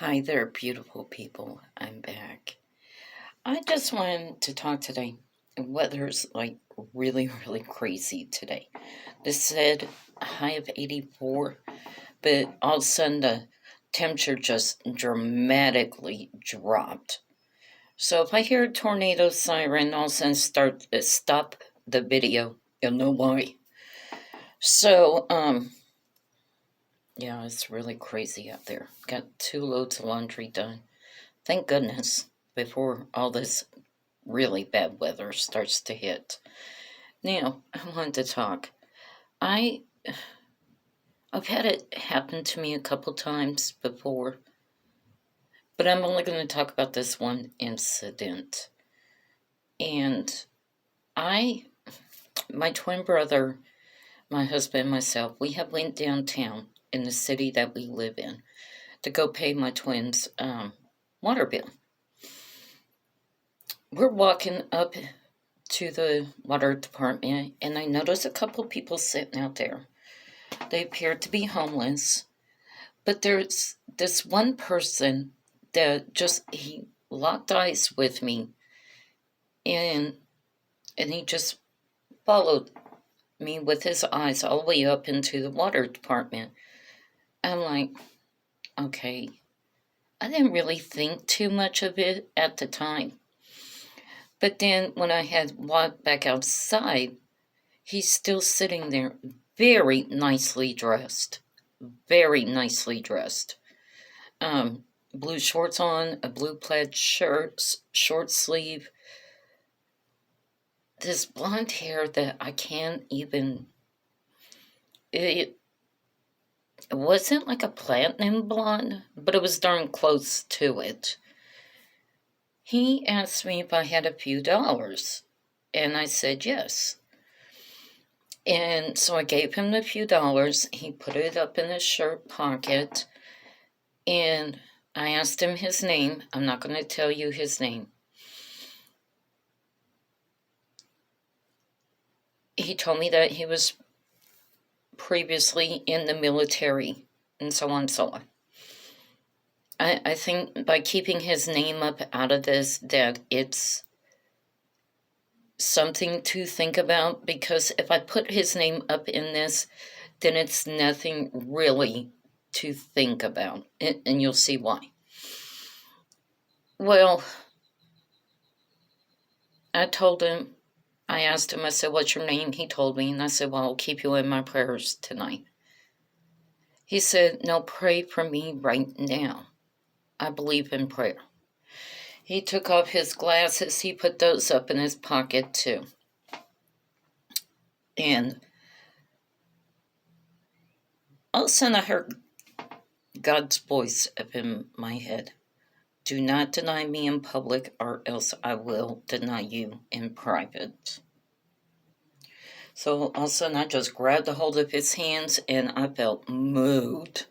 Hi there, beautiful people. I'm back. I just wanted to talk today. Weather's like really crazy today. This said a high of 84, but all of a sudden the temperature just dramatically dropped. So if I hear a tornado siren, all of a sudden stop the video. You'll know why. So, yeah, it's really crazy out there. Got 2 loads of laundry done. Thank goodness, before all this really bad weather starts to hit. Now, I wanted to talk. I I've had it happen to me a couple times before, but I'm only going to talk about this one incident. And I my twin brother, my husband, and myself, we have went downtown in the city that we live in to go pay my twins' water bill. We're walking up to the water department, and I noticed a couple people sitting out there. They appeared to be homeless, but there's this one person that he locked eyes with me, and he just followed me with his eyes all the way up into the water department. I'm like, okay. I didn't really think too much of it at the time. But then when I had walked back outside, he's still sitting there, very nicely dressed. Very nicely dressed. Blue shorts on, a blue plaid shirt, short sleeve. This blonde hair that I can't even. It wasn't like a platinum blonde, but it was darn close to it. He asked me if I had a few dollars, and I said yes. And so I gave him the few dollars. He put it up in his shirt pocket, and I asked him his name. I'm not going to tell you his name. He told me that he was previously in the military and so on and so on. I think by keeping his name up out of this, that it's something to think about, because if I put his name up in this, then it's nothing really to think about, and you'll see why. Well, I asked him, I said, what's your name? He told me, and I said, well, I'll keep you in my prayers tonight. He said, no, pray for me right now. I believe in prayer. He took off his glasses. He put those up in his pocket, too. And all of a sudden, I heard God's voice up in my head. Do not deny me in public, or else I will deny you in private. So all of a sudden, I just grabbed a hold of his hands, and I felt moved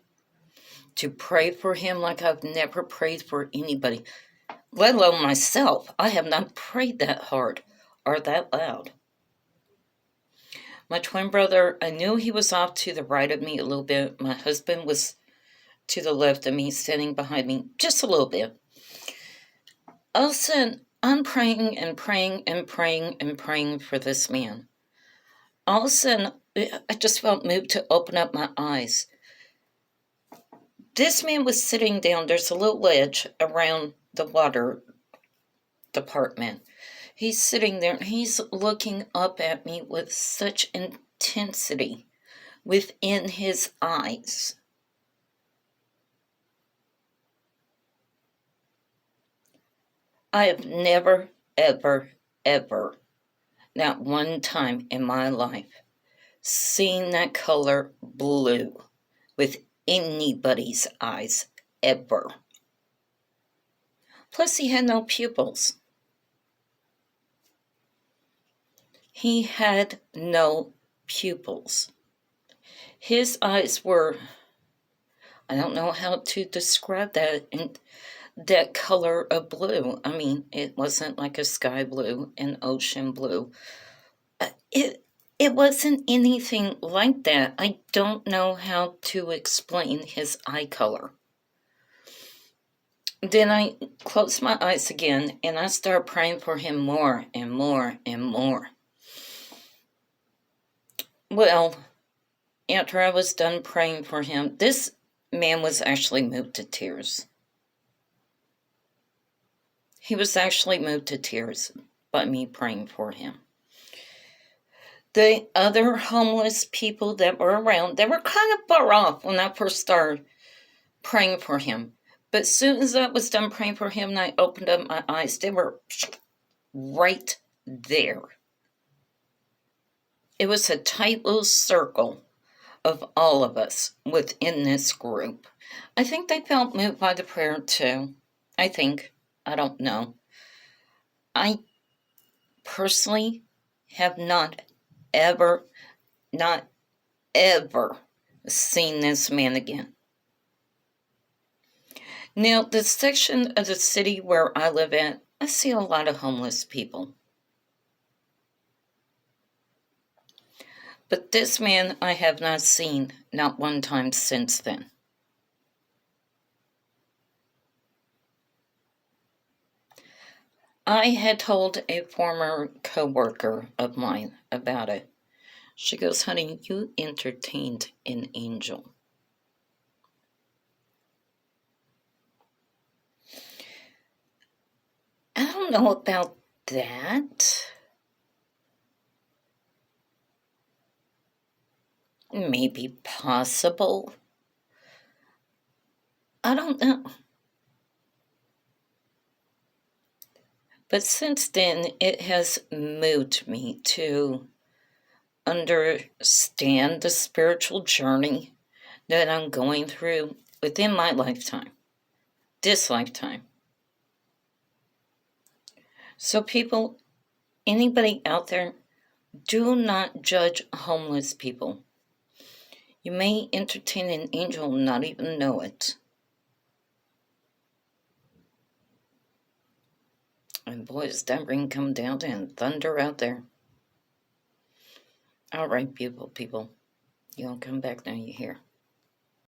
to pray for him like I've never prayed for anybody, let alone myself. I have not prayed that hard or that loud. My twin brother, I knew he was off to the right of me a little bit. My husband was to the left of me, standing behind me just a little bit. All of a sudden, I'm praying and praying and praying and praying for this man. All of a sudden, I just felt moved to open up my eyes. This man was sitting down. There's a little ledge around the water department. He's sitting there and he's looking up at me with such intensity within his eyes. I have never, ever, not one time in my life, seen that color blue with anybody's eyes ever. Plus, he had no pupils. He had no pupils. His eyes were, I don't know how to describe that, and that color of blue. I mean, it wasn't like a sky blue, an ocean blue. It wasn't anything like that. I don't know how to explain his eye color. Then I closed my eyes again and I started praying for him more and more and more. Well, after I was done praying for him, this man was actually moved to tears. He was actually moved to tears by me praying for him. The other homeless people that were around, they were kind of far off when I first started praying for him. But as soon as I was done praying for him and I opened up my eyes, they were right there. It was a tight little circle of all of us within this group. I think they felt moved by the prayer too. I think. I don't know. I personally have not ever seen this man again. Now, the section of the city where I live at, I see a lot of homeless people. But this man I have not seen not one time since then. I had told a former co-worker of mine about it. She goes, honey, you entertained an angel. I don't know about that. Maybe possible. I don't know. But since then, it has moved me to understand the spiritual journey that I'm going through within my lifetime, this lifetime. So, people, anybody out there, do not judge homeless people. You may entertain an angel and not even know it. And boy, is that rain come down and thunder out there. All right, people, you don't come back now, you hear.